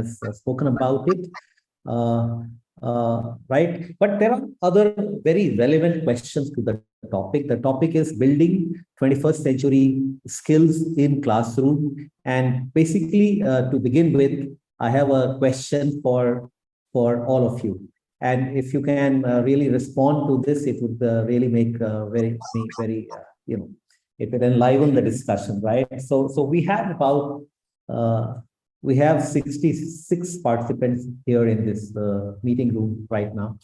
has spoken about it. Right, but there are other very relevant questions to the topic. The topic is building 21st century skills in classroom. And basically, to begin with, I have a question for all of you. And if you can really respond to this, it would really make very, it would enliven the discussion, right? So we have about we have 66 participants here in this meeting room right now.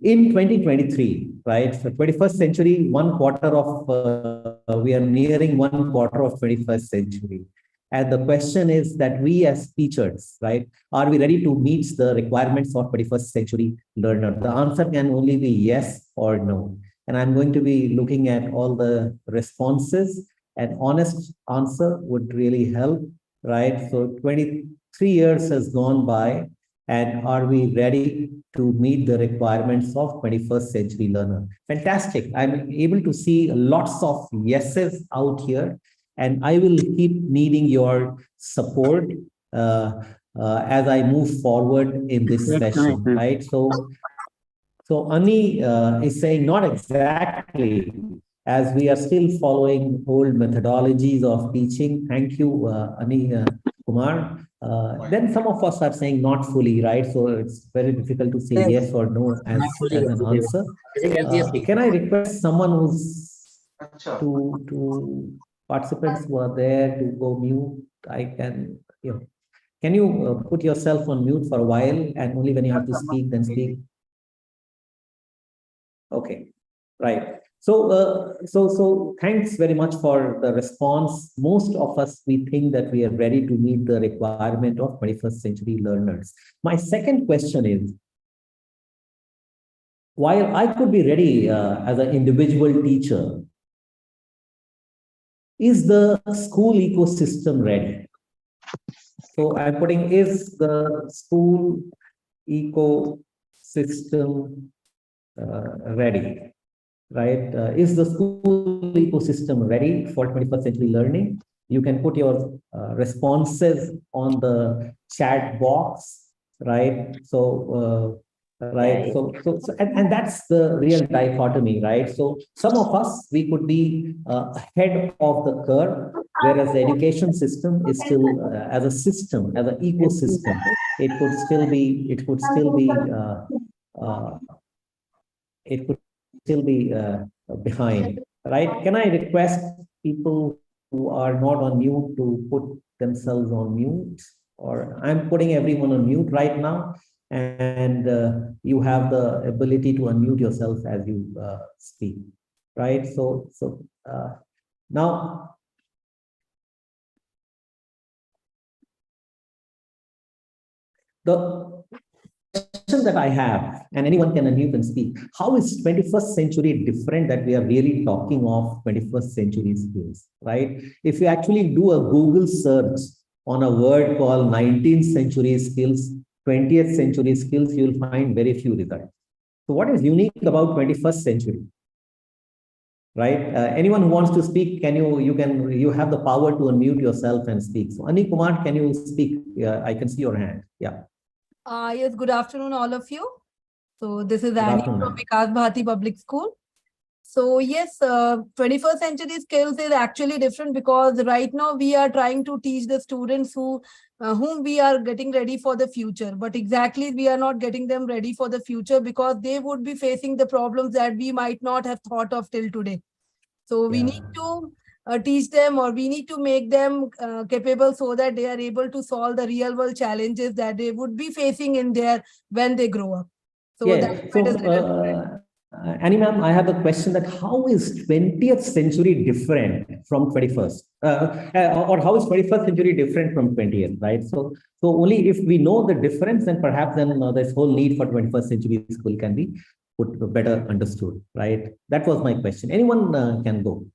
In 2023, right, so 21st century, we are nearing 1/4 of 21st century. And the question is that we as teachers, right, are we ready to meet the requirements of 21st century learner? The answer can only be yes or no. And I'm going to be looking at all the responses. An honest answer would really help. Right, so 23 years has gone by, and are we ready to meet the requirements of 21st century learner? Fantastic. I'm able to see lots of yeses out here, and I will keep needing your support as I move forward in this session, right? So Ani is saying not exactly, as we are still following old methodologies of teaching. Thank you, Ani Kumar. Then some of us are saying not fully, right? So it's very difficult to say yes or no as an answer. Can I request someone who's to participants who are there to go mute? I can, can you put yourself on mute for a while, and only when you have to speak, then speak? Okay, right. So thanks very much for the response. Most of us, we think that we are ready to meet the requirement of 21st century learners. My second question is, while I could be ready as an individual teacher, is the school ecosystem ready? So I'm putting, is the school ecosystem ready? Right? Is the school ecosystem ready for 21st century learning? You can put your responses on the chat box, right? So, and that's the real dichotomy, right? So some of us, we could be ahead of the curve, whereas the education system is still, as a system, as an ecosystem, it could still be behind, right? Can I request people who are not on mute to put themselves on mute? Or I'm putting everyone on mute right now, and you have the ability to unmute yourself as you speak, right? So now, the question that I have, and anyone can unmute and speak, how is 21st century different that we are really talking of 21st century skills, right? If you actually do a Google search on a word called 19th century skills, 20th century skills, you'll find very few results. So what is unique about 21st century? Right? Anyone who wants to speak, you have the power to unmute yourself and speak. So Ani Kumar, can you speak? I can see your hand. Yeah. Yes, good afternoon, all of you. So this is Annie from 𝗖𝗲𝗶𝗶𝗶 Public School. So yes, 21st century skills is actually different because right now we are trying to teach the students whom we are getting ready for the future. But exactly we are not getting them ready for the future because they would be facing the problems that we might not have thought of till today. So we need to teach them, or we need to make them capable so that they are able to solve the real world challenges that they would be facing when they grow up. So Annie ma'am, I have a question that how is 20th century different from 21st? Or how is 21st century different from 20th, right? So only if we know the difference, then perhaps this whole need for 21st century school can be better understood, right? That was my question. Anyone can go.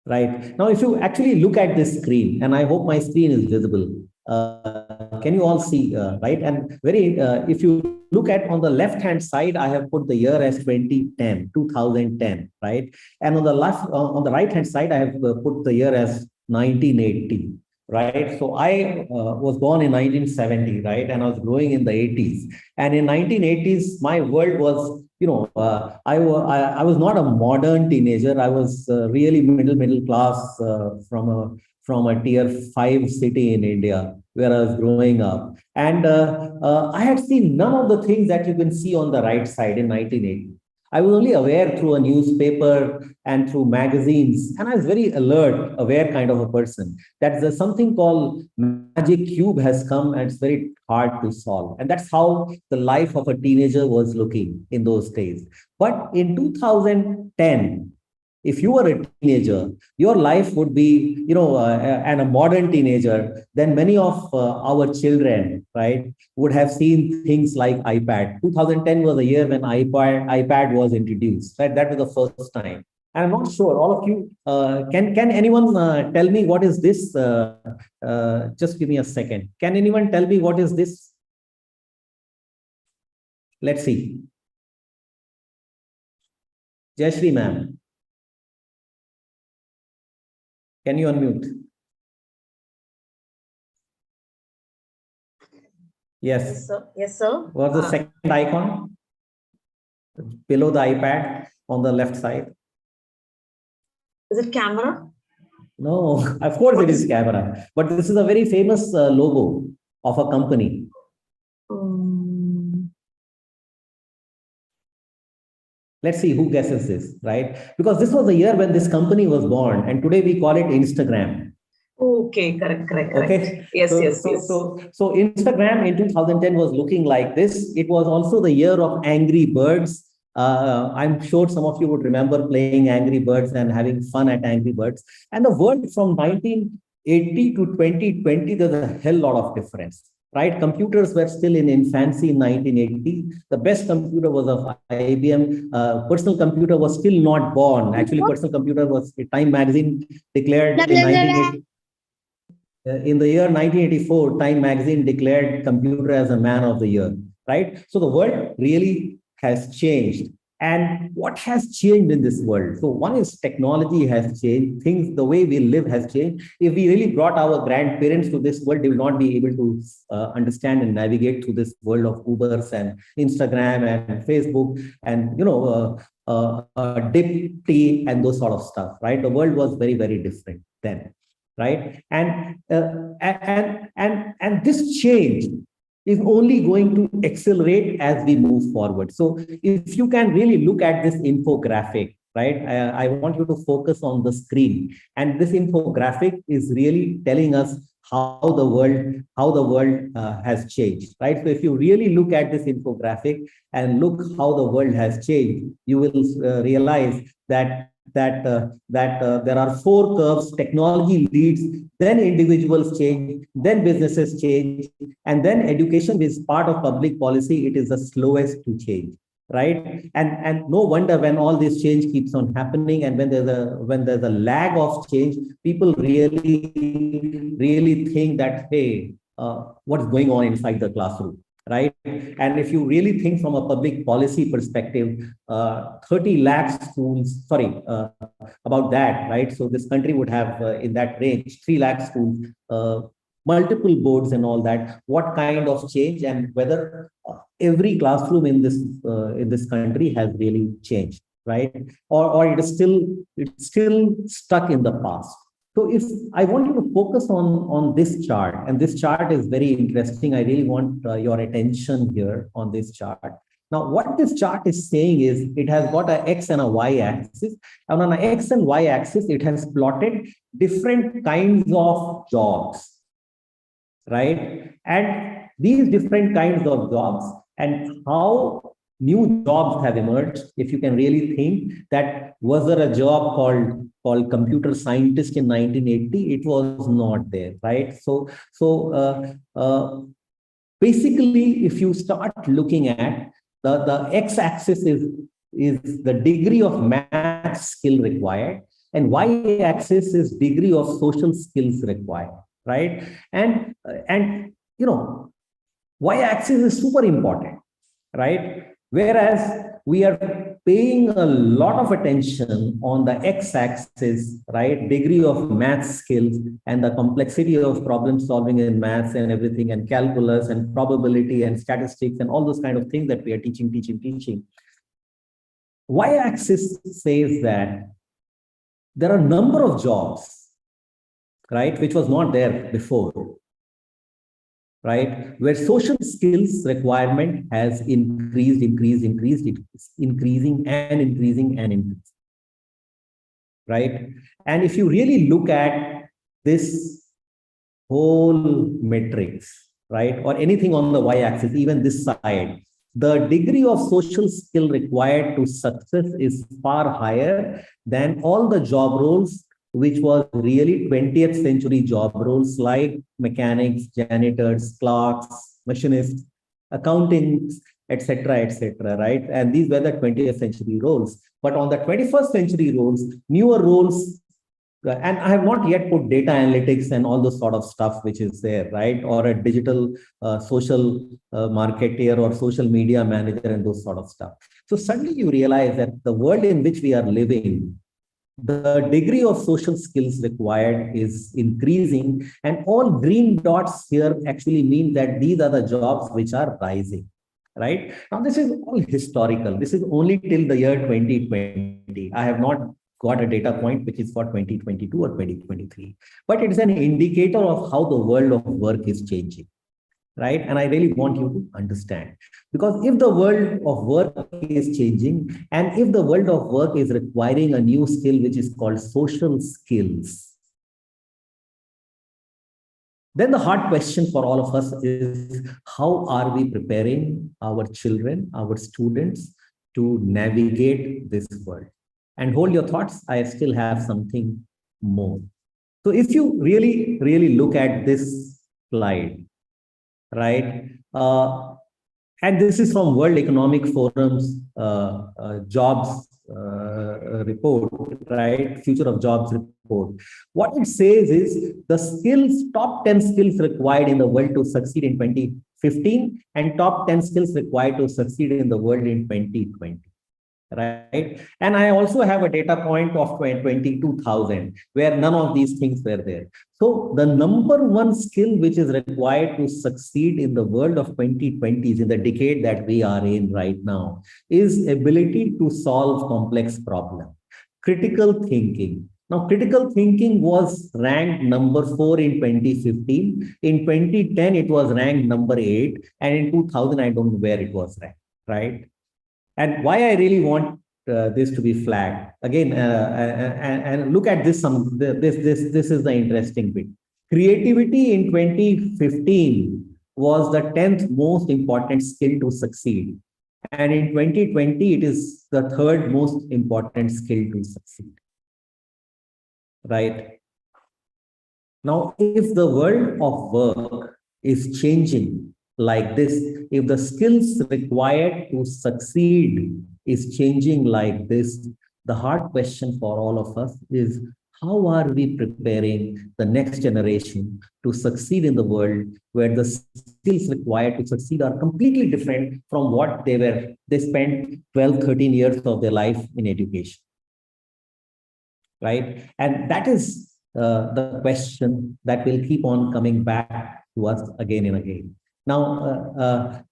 Right. Now, if you actually look at this screen, and I hope my screen is visible, can you all see, right? And if you look at on the left-hand side, I have put the year as 2010, right? And on the right-hand side, I have put the year as 1980. right? So I was born in 1970, right? And I was growing in the 80s. And in 1980s, my world was, I was not a modern teenager. I was really middle class from a tier 5 city in India where I was growing up. And I had seen none of the things that you can see on the right side in 1980. I was only aware through a newspaper and through magazines. And I was very alert, aware kind of a person that there's something called magic cube has come and it's very hard to solve. And that's how the life of a teenager was looking in those days. But in 2010, if you were a teenager, your life would be, and a modern teenager, then many of our children, right, would have seen things like iPad. 2010 was the year when iPad was introduced, right? That was the first time. And I'm not sure, all of you, can anyone tell me what is this? Just give me a second. Can anyone tell me what is this? Let's see. Jayashree ma'am. Can you unmute? Yes. Yes, sir. Yes, sir. What's the second icon? Below the iPad on the left side. Is it camera? No, of course it is camera. But this is a very famous logo of a company. Let's see who guesses this, right? Because this was the year when this company was born, and today we call it Instagram. Okay, correct. Okay. Yes, so, yes, so, yes. So Instagram in 2010 was looking like this. It was also the year of Angry Birds. I'm sure some of you would remember playing Angry Birds and having fun at Angry Birds. And the world from 1980 to 2020, there's a hell lot of difference. Right, computers were still in infancy in 1980. The best computer was of IBM. Personal computer was still not born. Actually, personal computer was Time magazine declared in the year 1984. Time magazine declared computer as a man of the year. Right, so the world really has changed. And what has changed in this world? So one is technology has changed. Things, the way we live has changed. If we really brought our grandparents to this world, they will not be able to understand and navigate through this world of Ubers and Instagram and Facebook and, dip tea and those sort of stuff, right? The world was very, very different then, right? And this change is only going to accelerate as we move forward. So if you can really look at this infographic, right, I want you to focus on the screen. And this infographic is really telling us how the world has changed, right? So if you really look at this infographic and look how the world has changed, you will realize that there are 4 curves. Technology leads, then individuals change, then businesses change, and then education is part of public policy. It is the slowest to change, right? And no wonder when all this change keeps on happening, and when there's a lag of change, people really think that, hey, what's going on inside the classroom? Right? And if you really think from a public policy perspective, 30 lakh schools, about that, right? So this country would have in that range, 3 lakh schools, multiple boards and all that. What kind of change, and whether every classroom in this country has really changed, right? Or it's still stuck in the past. So if I want you to focus on this chart, and this chart is very interesting. I really want your attention here on this chart. Now, what this chart is saying is it has got an X and a Y axis. And on an X and Y axis, it has plotted different kinds of jobs, right? And these different kinds of jobs and how new jobs have emerged. If you can really think that, was there a job called computer scientist in 1980? It was not there, right? So basically, if you start looking at the x-axis is the degree of math skill required, and y-axis is degree of social skills required, right? And y-axis is super important, right? Whereas we are paying a lot of attention on the x-axis, right, degree of math skills and the complexity of problem solving in maths and everything, and calculus and probability and statistics and all those kind of things that we are teaching. Y-axis says that there are a number of jobs, right, which was not there before, right, where social skills requirement has increased, it's increasing, right? And if you really look at this whole matrix, right, or anything on the y-axis, even this side, the degree of social skill required to success is far higher than all the job roles, which was really 20th century job roles like mechanics, janitors, clerks, machinists, accountants, etc., right? And these were the 20th century roles. But on the 21st century roles, newer roles, and I have not yet put data analytics and all those sort of stuff which is there, right? Or a digital social marketer or social media manager and those sort of stuff. So suddenly you realize that the world in which we are living, the degree of social skills required is increasing, and all green dots here actually mean that these are the jobs which are rising, right? Now, this is all historical. This is only till the year 2020. I have not got a data point which is for 2022 or 2023, but it's an indicator of how the world of work is changing, right? And I really want you to understand, because if the world of work is changing, and if the world of work is requiring a new skill, which is called social skills, then the hard question for all of us is, how are we preparing our children, our students to navigate this world? And hold your thoughts, I still have something more. So if you really look at this slide, right? And this is from World Economic Forum's jobs report, right? Future of Jobs report. What it says is the top 10 skills required in the world to succeed in 2015 and top 10 skills required to succeed in the world in 2020. Right. And I also have a data point of 22,000 where none of these things were there. So the number one skill which is required to succeed in the world of 2020s, in the decade that we are in right now, is ability to solve complex problems, critical thinking. Now, critical thinking was ranked number 4 in 2015. In 2010, it was ranked number 8. And in 2000, I don't know where it was ranked, right? And why I really want this to be flagged again, and look at this. This is the interesting bit. Creativity in 2015 was the 10th most important skill to succeed, and in 2020 it is the 3rd most important skill to succeed. Right now, if the world of work is changing like this, if the skills required to succeed is changing like this, the hard question for all of us is, how are we preparing the next generation to succeed in the world where the skills required to succeed are completely different from what they spent 12, 13 years of their life in education, right? And that is the question that will keep on coming back to us again and again. Now,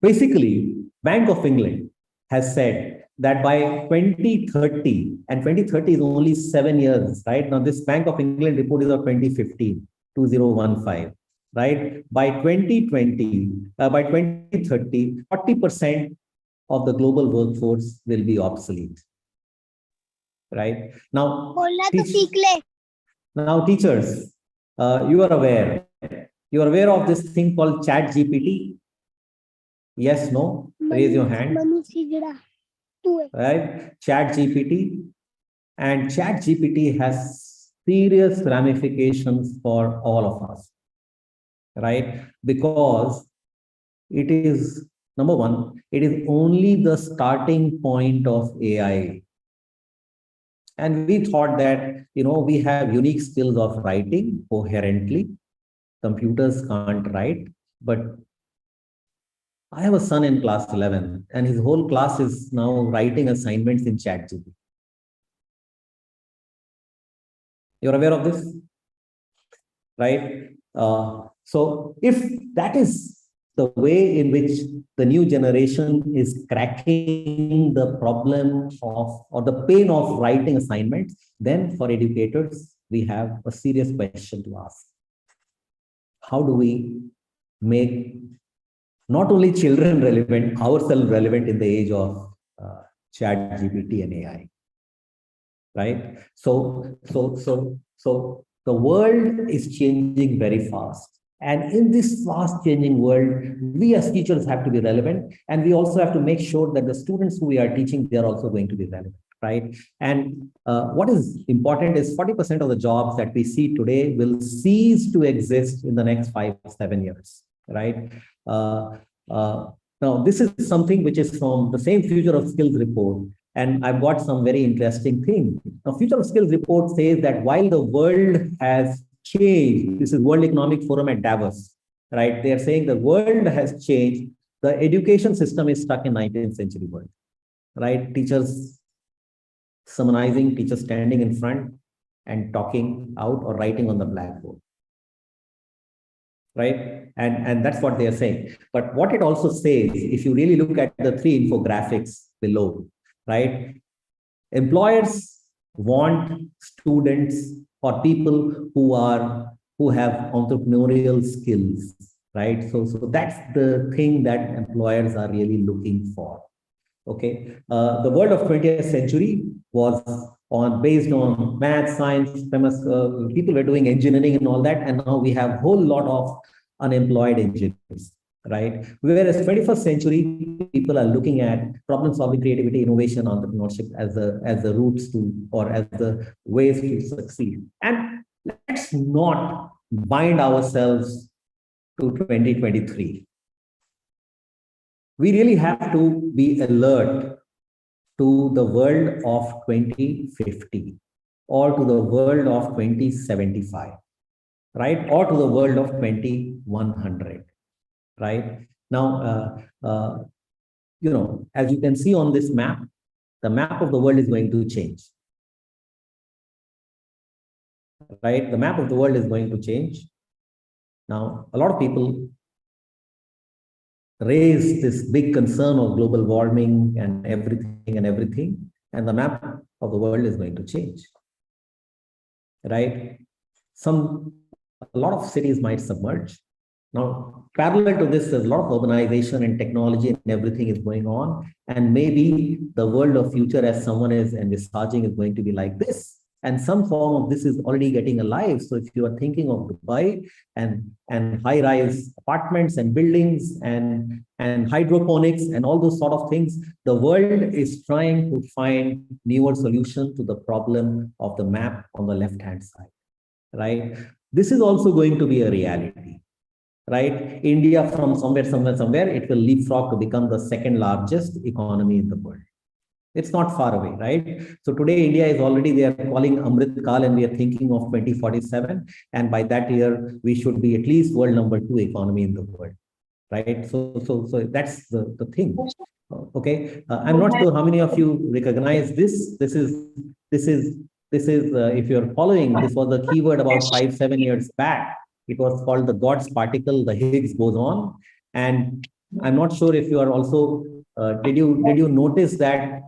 basically, Bank of England has said that by 2030, and 2030 is only 7 years, right? Now, this Bank of England report is of 2015, 2015, right? By 2020, by 2030, 40% of the global workforce will be obsolete, right? Now, teachers, you are aware. You are aware of this thing called ChatGPT? Yes, no? Raise your hand. Right? ChatGPT. And ChatGPT has serious ramifications for all of us. Right? Because it is, number one, it is only the starting point of AI. And we thought that, we have unique skills of writing coherently. Computers can't write, but I have a son in class 11, and his whole class is now writing assignments in ChatGPT. You're aware of this, right? So if that is the way in which the new generation is cracking the problem of, or the pain of writing assignments, then for educators, we have a serious question to ask. How do we make not only children relevant, ourselves relevant in the age of ChatGPT and AI, right? So the world is changing very fast. And in this fast changing world, we as teachers have to be relevant. And we also have to make sure that the students who we are teaching, they are also going to be relevant, right? And what is important is 40% of the jobs that we see today will cease to exist in the next 5-7 years, right? Now, this is something which is from the same Future of Skills report. And I've got some very interesting thing. Now, Future of Skills report says that while the world has changed, this is World Economic Forum at Davos, right? They are saying the world has changed. The education system is stuck in 19th century world, right? Teachers summarizing, teachers standing in front and talking out or writing on the blackboard, right? And that's what they are saying. But what it also says, if you really look at the 3 infographics below, right? Employers want students or people who have entrepreneurial skills, right? So that's the thing that employers are really looking for. Okay, the world of 20th century was based on math, science, people were doing engineering and all that, and now we have a whole lot of unemployed engineers, right? Whereas 21st century, people are looking at problem solving, creativity, innovation, entrepreneurship as the routes to, or as the ways to succeed. And let's not bind ourselves to 2023. We really have to be alert to the world of 2050 or to the world of 2075, right? Or to the world of 2100, right? Now, as you can see on this map, the map of the world is going to change, right? The map of the world is going to change. Now, a lot of people raise this big concern of global warming and everything, and the map of the world is going to change, right? A lot of cities might submerge. Now, parallel to this, there's a lot of urbanization and technology and everything is going on, and maybe the world of future, as someone is envisaging, is going to be like this. And some form of this is already getting alive. So if you are thinking of Dubai and high-rise apartments and buildings and hydroponics and all those sort of things, the world is trying to find newer solutions to the problem of the map on the left-hand side, right? This is also going to be a reality, right? India, from somewhere, it will leapfrog to become the 2nd largest economy in the world. It's not far away, right? So today, India is already, they are calling Amrit Kal, and we are thinking of 2047. And by that year, we should be at least world number 2 economy in the world, right? So that's the thing. Okay, I'm not sure how many of you recognize this. This is if you're following, this was a keyword about 5-7 years back. It was called the God's particle, the Higgs boson. And I'm not sure if you are also, did you notice that?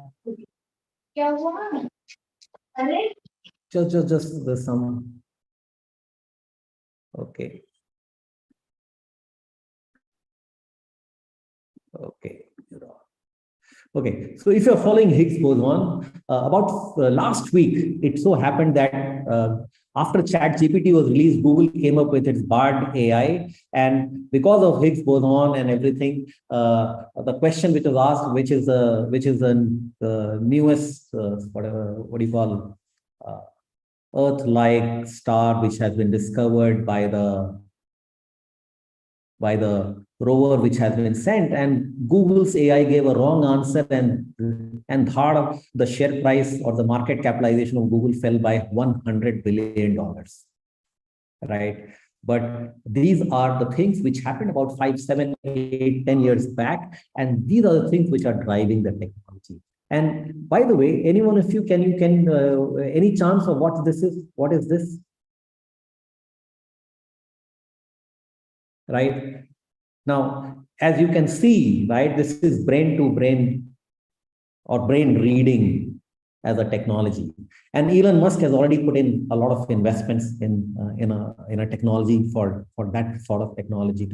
Just there's some. Okay. Okay, so if you're following Higgs boson, about last week, it so happened that after ChatGPT was released, Google came up with its Bard AI, and because of Higgs boson and everything, the question which was asked, which is the newest what do you call Earth-like star which has been discovered by the rover which has been sent, and Google's AI gave a wrong answer, and the share price or the market capitalization of Google fell by $100 billion, right? But these are the things which happened about 5, 7, 8, 10 years back. And these are the things which are driving the technology. And by the way, anyone of you, any chance of what this is? What is this? Right? Now, as you can see, right, this is brain to brain or brain reading as a technology. And Elon Musk has already put in a lot of investments in a technology for that sort of technology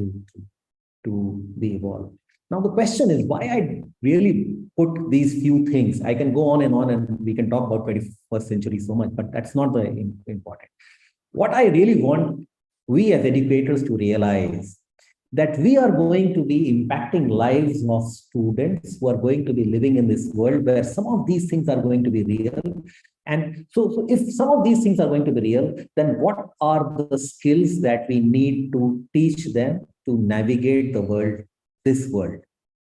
to be evolved. Now, the question is why I really put these few things. I can go on and we can talk about 21st century so much, but that's not the important. What I really want we as educators to realize that we are going to be impacting lives of students who are going to be living in this world where some of these things are going to be real. And so if some of these things are going to be real, then what are the skills that we need to teach them to navigate the world, this world,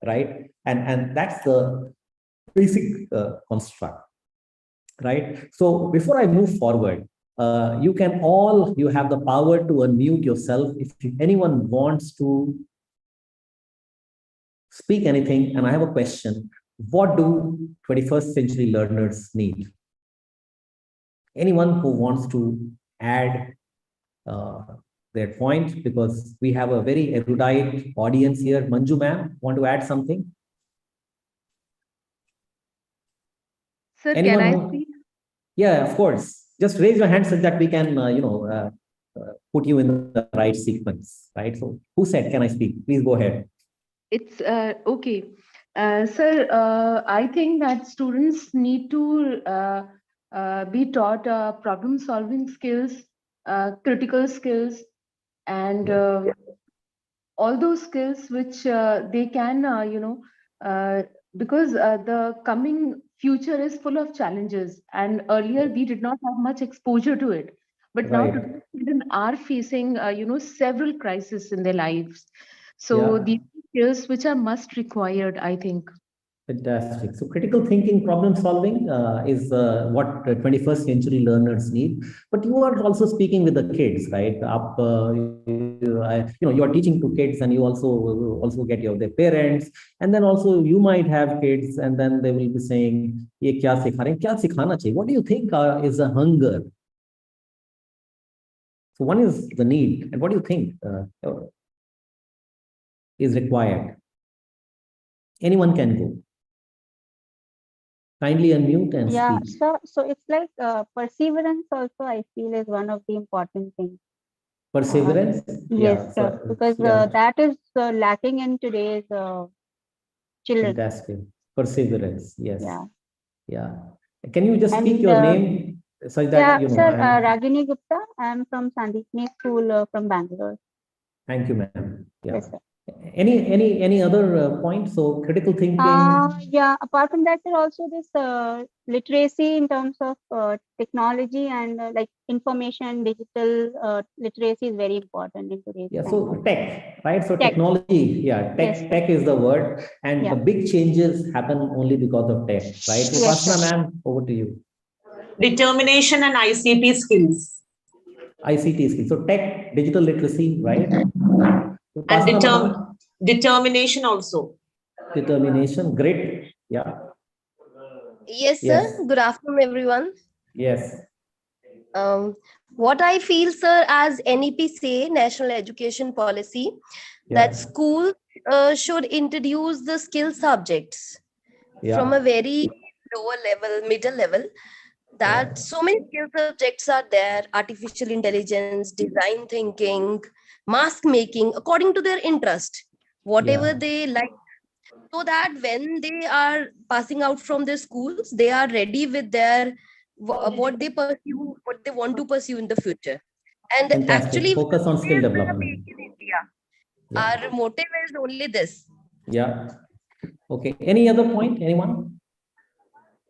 right? And that's the basic construct, right? So before I move forward, you have the power to unmute yourself. If anyone wants to speak anything, and I have a question, what do 21st century learners need? Anyone who wants to add their point, because we have a very erudite audience here. Manju ma'am, want to add something? Sir, anyone can I speak? Yeah, of course. Just raise your hand so that we can, put you in the right sequence, right? So who said, can I speak? Please go ahead. It's okay. Sir, I think that students need to be taught problem solving skills, critical skills, and all those skills which they can, because the coming future is full of challenges, and earlier we did not have much exposure to it, but now children are facing several crises in their lives. So these skills which are must required, I think. Fantastic. So critical thinking, problem solving is what 21st century learners need. But you are also speaking with the kids, right? You are teaching to kids, and you also get their parents, and then also you might have kids, and then they will be saying, "Ye kya sikha rahe hain? Kya sikhana chahiye?" What do you think is a hunger? So one is the need, and what do you think is required? Anyone can go. Kindly unmute and speak. So it's like perseverance also, I feel, is one of the important things. Perseverance? Yes, sir, because that is lacking in today's children. Fantastic. Perseverance, yes. Yeah. Can you just speak your name? So that, sir, Ragini Gupta. I'm from Sandipni School from Bangalore. Thank you, ma'am. Yes, sir. Any other points? So critical thinking. Apart from that, there also this literacy in terms of technology and like information, digital literacy is very important in today's time. So tech, right? So technology, tech is the word, and the big changes happen only because of tech, right? So Pasna ma'am, over to you. Determination and ICT skills. ICT skills. So tech, digital literacy, right? And determination also. Determination, great. Yeah. Yes, sir. Good afternoon, everyone. Yes. What I feel, sir, as NEP say, National Education Policy, that school should introduce the skill subjects from a very lower level, middle level, that so many skill subjects are there: artificial intelligence, design thinking, mask making, according to their interest, whatever they like, so that when they are passing out from their schools, they are ready with their what they pursue, what they want to pursue in the future. And actually focus on skill development. Our motive is only this. Yeah. Okay. Any other point? Anyone?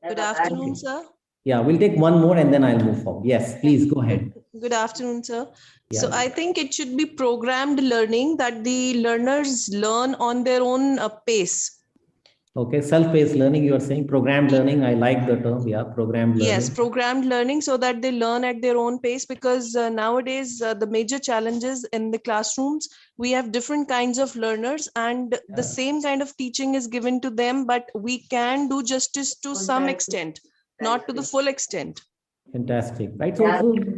Good afternoon, sir. Yeah, we'll take one more and then I'll move forward. Yes, please go ahead. Good afternoon, sir. So I think it should be programmed learning, that the learners learn on their own pace. Okay, self-paced learning, you are saying programmed learning. I like the term. Yeah, programmed learning. Yes, programmed learning, so that they learn at their own pace, because nowadays the major challenges in the classrooms, we have different kinds of learners, and the same kind of teaching is given to them, but we can do justice to some extent, not to the full extent. Fantastic, right? So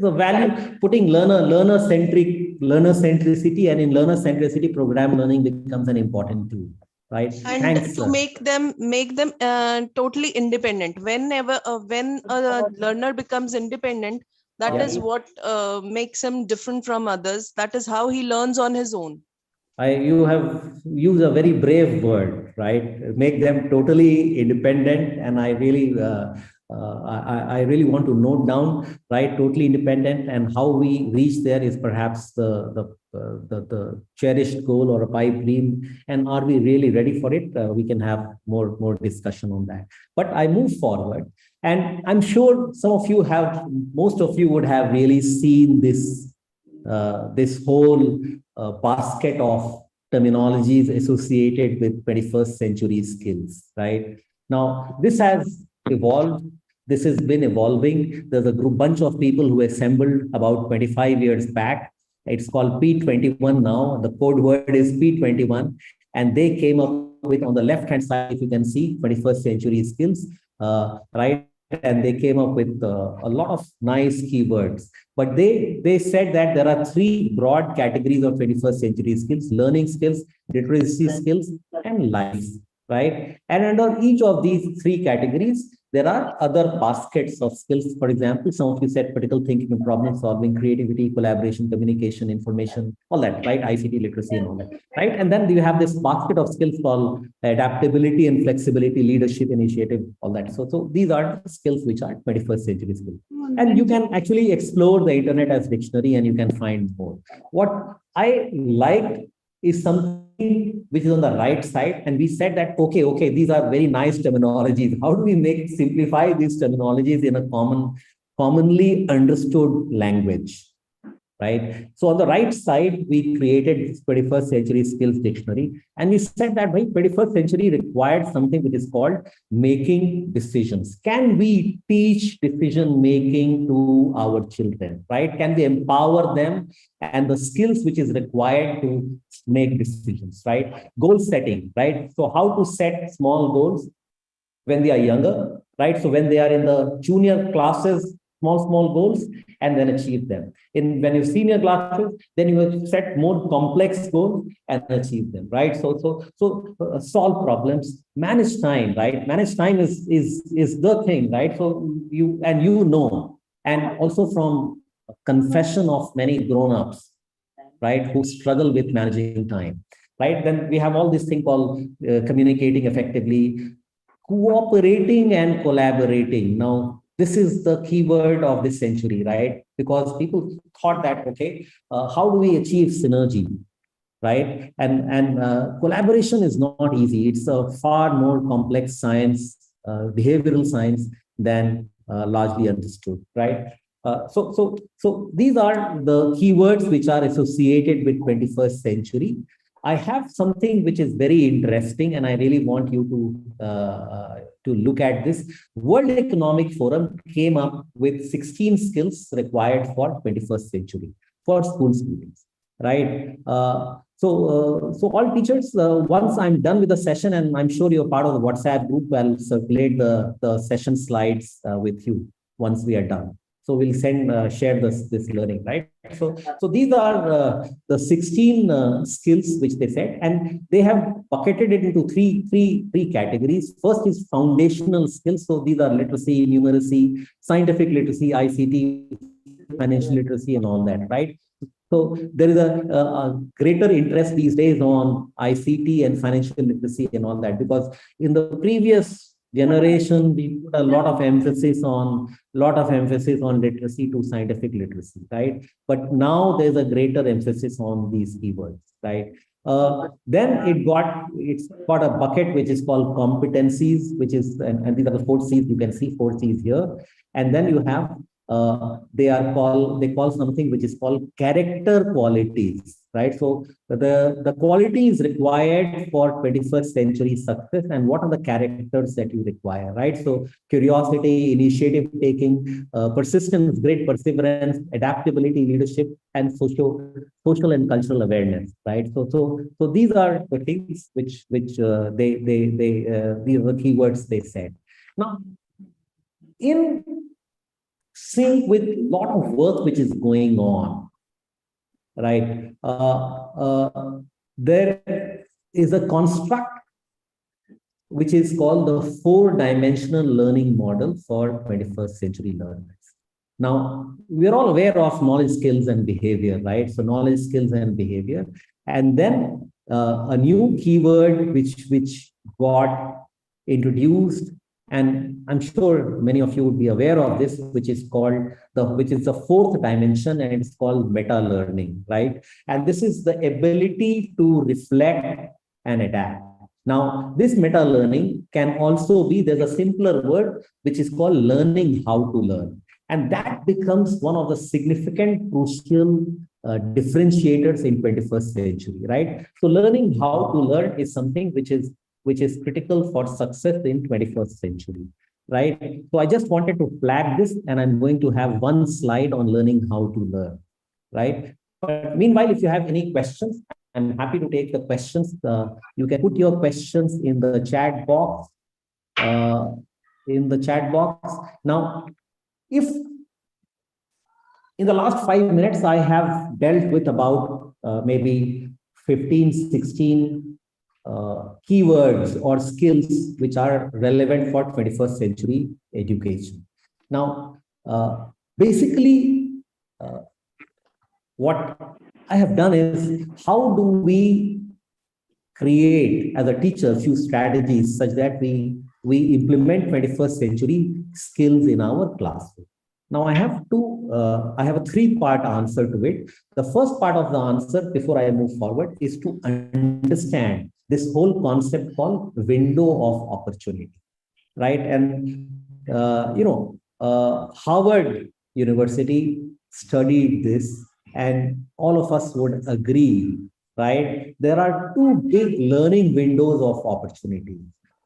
the value, putting learner-centricity, and in learner-centricity, program learning becomes an important tool, right? And Thanks. to make them totally independent. Whenever when a learner becomes independent, that is what makes him different from others. That is how he learns on his own. You have used a very brave word, right? Make them totally independent, and I really want to note down, right? Totally independent, and how we reach there is perhaps the cherished goal or a pipe dream. And are we really ready for it? We can have more discussion on that. But I move forward, and I'm sure most of you would have really seen this whole basket of terminologies associated with 21st century skills, right? Now, this has evolved. This has been evolving. There's a bunch of people who assembled about 25 years back. It's called P21 now. The code word is P21. And they came up with, on the left-hand side, if you can see, 21st century skills, right? And they came up with a lot of nice keywords. But they said that there are three broad categories of 21st century skills: learning skills, literacy skills, and life, right? And under each of these three categories, there are other baskets of skills. For example, some of you said critical thinking and problem solving, creativity, collaboration, communication, information, all that, right? ICT literacy and all that, right? And then you have this basket of skills called adaptability and flexibility, leadership, initiative, all that. So these are the skills which are 21st century skills. And you can actually explore the internet as dictionary, and you can find more. What I like is something which is on the right side, and we said that okay, these are very nice terminologies. How do we simplify these terminologies in a commonly understood language, right? So on the right side, we created this 21st century skills dictionary, and we said that 21st century required something which is called making decisions. Can we teach decision making to our children, right? Can we empower them and the skills which is required to make decisions, right? Goal setting, right? So how to set small goals when they are younger, right? So when they are in the junior classes, small goals, and then achieve them. When you're senior classes, then you set more complex goals and achieve them, right? So solve problems, manage time, right? Manage time is the thing, right? So and also from confession of many grown-ups, right, who struggle with managing time, right? Then we have all this thing called communicating effectively, cooperating and collaborating. Now, this is the keyword of this century, right? Because people thought that, okay, how do we achieve synergy, right? And collaboration is not easy. It's a far more complex science, behavioral science, than largely understood, right? So these are the keywords which are associated with 21st century. I have something which is very interesting, and I really want you to look at this. World Economic Forum came up with 16 skills required for 21st century for school students, right? So all teachers, once I'm done with the session, and I'm sure you're part of the WhatsApp group, I'll circulate the session slides with you once we are done. So we'll share this learning, right? So these are the 16 skills which they said, and they have bucketed it into three categories. First is foundational skills. So these are literacy, numeracy, scientific literacy, ICT, financial literacy, and all that, right? So there is a greater interest these days on ICT and financial literacy and all that, because in the previous generation, we put a lot of emphasis on literacy to scientific literacy, right? But now there's a greater emphasis on these keywords, right? Then it's got a bucket which is called competencies, which is, and these are the 4 C's. You can see 4 C's here. And then you have they call something which is called character qualities, right? So the qualities required for 21st century success, and what are the characters that you require, right? So curiosity, initiative taking, persistence, great perseverance, adaptability, leadership, and social and cultural awareness, right? So these are the things which these are the keywords they said. Now, in sync with a lot of work which is going on, right? There is a construct which is called the 4-dimensional learning model for 21st century learners. Now, we're all aware of knowledge, skills, and behavior, right? So knowledge, skills, and behavior. And then a new keyword which got introduced, and I'm sure many of you would be aware of this, which is the 4th dimension, and it's called meta learning, right? And this is the ability to reflect and adapt. Now, this meta learning can also be, there's a simpler word, which is called learning how to learn. And that becomes one of the significant, crucial differentiators in 21st century, right? So learning how to learn is something which is critical for success in 21st century, right? So I just wanted to flag this, and I'm going to have one slide on learning how to learn, right? But meanwhile, if you have any questions, I'm happy to take the questions. You can put your questions in the chat box. Now, if in the last 5 minutes, I have dealt with about maybe 15, 16 keywords or skills which are relevant for 21st century education. Now, basically, what I have done is, how do we create as a teacher few strategies such that we implement 21st century skills in our classroom? Now, I have a 3-part answer to it. The first part of the answer, before I move forward, is to understand this whole concept called window of opportunity, right? And, Harvard University studied this, and all of us would agree, right? There are 2 big learning windows of opportunity.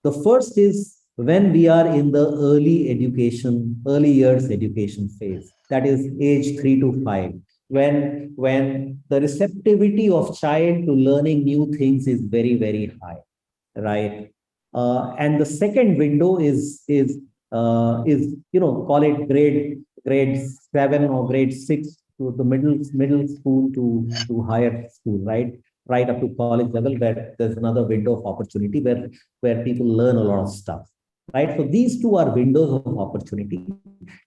The first is when we are in the early years education phase, that is age 3 to 5, when the receptivity of child to learning new things is very, very high, right? And the second window is call it grade 7 or grade 6 to the middle school to higher school, right up to college level, where there's another window of opportunity where people learn a lot of stuff, right? So these 2 are windows of opportunity,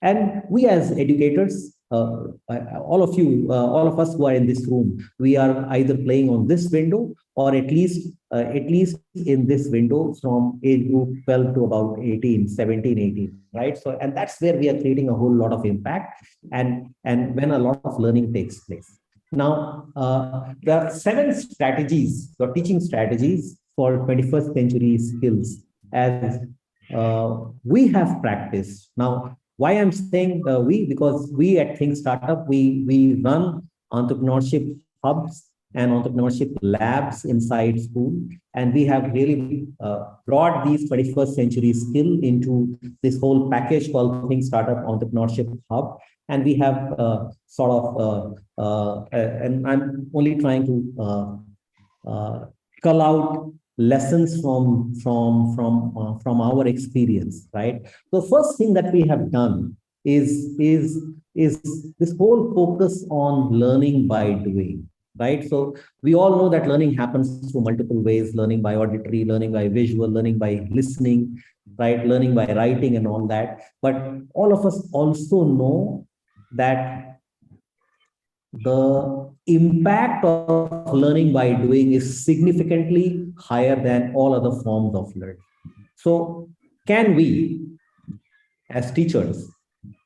and we as educators, all of us who are in this room, we are either playing on this window, or at least in this window from age group 12 to about 17, 18, right? So, and that's where we are creating a whole lot of impact, and when a lot of learning takes place. Now, there are 7 strategies or teaching strategies for 21st century skills as we have practiced. Now, why I'm saying we, because we at ThinkStartup, we run entrepreneurship hubs and entrepreneurship labs inside school, and we have really brought these 21st century skill into this whole package called ThinkStartup Entrepreneurship Hub. And we have and I'm only trying to cull out lessons from our experience, right? The first thing that we have done is this whole focus on learning by doing, right? So we all know that learning happens through multiple ways: learning by auditory, learning by visual, learning by listening, right? Learning by writing and all that. But all of us also know that the impact of learning by doing is significantly higher than all other forms of learning. So can we, as teachers,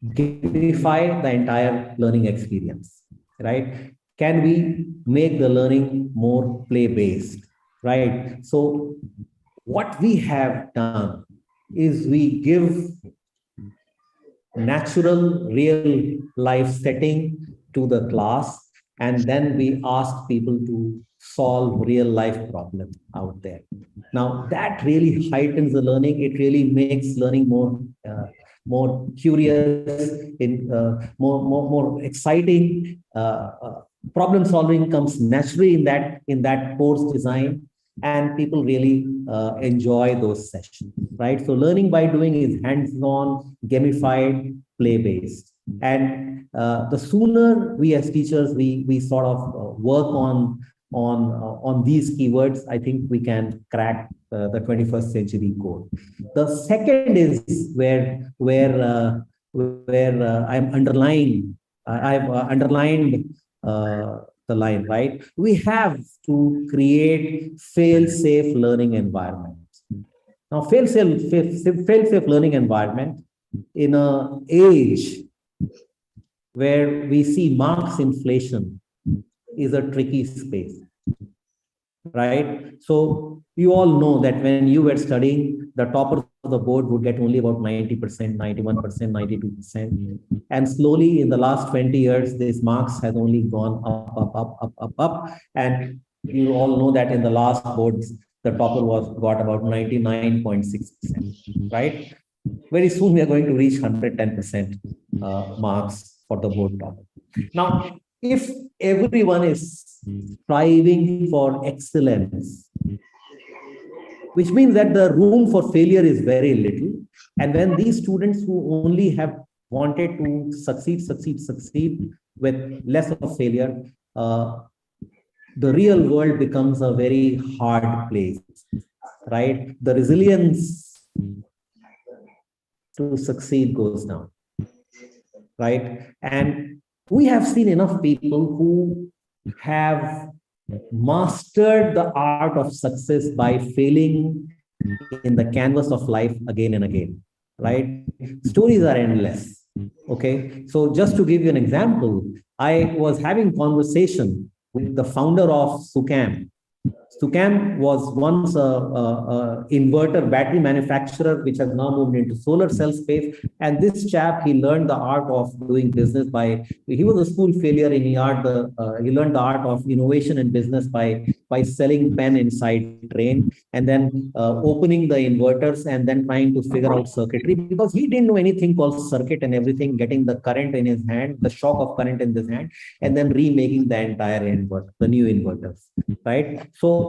gamify the entire learning experience, right? Can we make the learning more play-based, right? So what we have done is we give natural, real life setting to the class. And then we ask people to solve real life problems out there. Now that really heightens the learning. It really makes learning more curious, more exciting. Problem solving comes naturally in that course design, and people really enjoy those sessions, right? So learning by doing is hands-on, gamified, play-based. And the sooner we as teachers we sort of work on these keywords, I think we can crack the 21st century code. The second is where I'm underlying. I've underlined the line, right? We have to create fail-safe learning environments. Now, fail-safe learning environment in an age where we see marks inflation is a tricky space, right? So you all know that when you were studying, the topper of the board would get only about 90%, 91%, 92%. And slowly in the last 20 years, this marks has only gone up. And you all know that in the last boards, the topper got about 99.6%, right? Very soon we are going to reach 110% marks for the board topper. Now, if everyone is striving for excellence, which means that the room for failure is very little. And when these students who only have wanted to succeed with less of failure, the real world becomes a very hard place, right? The resilience to succeed goes down, right? And we have seen enough people who have mastered the art of success by failing in the canvas of life again and again, right? Stories are endless. Okay, so just to give you an example, I was having conversation with the founder of 𝗖𝗲𝗏𝗀𝗃. 𝗖𝗲𝗏 was once a inverter battery manufacturer, which has now moved into solar cell space. And this chap, he learned the art of doing business he was a school failure and he learned the art of innovation in business by selling pen inside train, and then opening the inverters and then trying to figure out circuitry, because he didn't know anything called circuit and everything, getting the current in his hand, the shock of current in his hand, and then remaking the entire inverter, the new inverters, right? So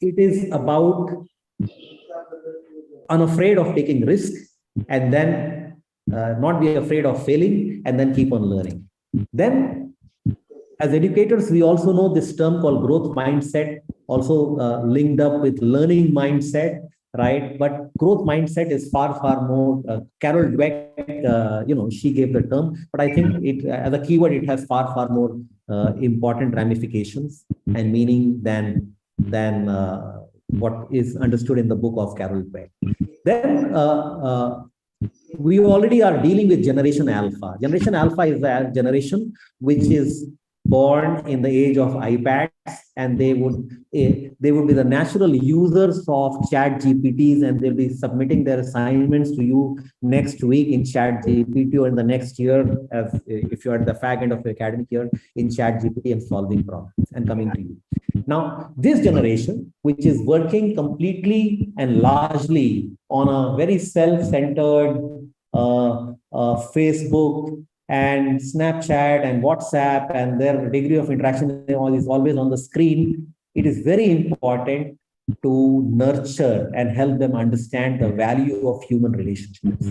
it is about unafraid of taking risks, and then not be afraid of failing, and then keep on learning. Then as educators, we also know this term called growth mindset, also linked up with learning mindset, right? But growth mindset is far more, Carol Dweck, she gave the term, but I think it as a keyword, it has far more important ramifications and meaning than what is understood in the book of Carol Dweck. Then we already are dealing with Generation Alpha. Generation Alpha is a generation which is born in the age of iPads, and they would be the natural users of chat GPTs, and they'll be submitting their assignments to you next week in chat GPT, or in the next year, as if you're at the fag end of your academic year, in chat GPT and solving problems and coming to you. Now, this generation, which is working completely and largely on a very self-centered Facebook and Snapchat and WhatsApp, and their degree of interaction is always on the screen, it is very important to nurture and help them understand the value of human relationships,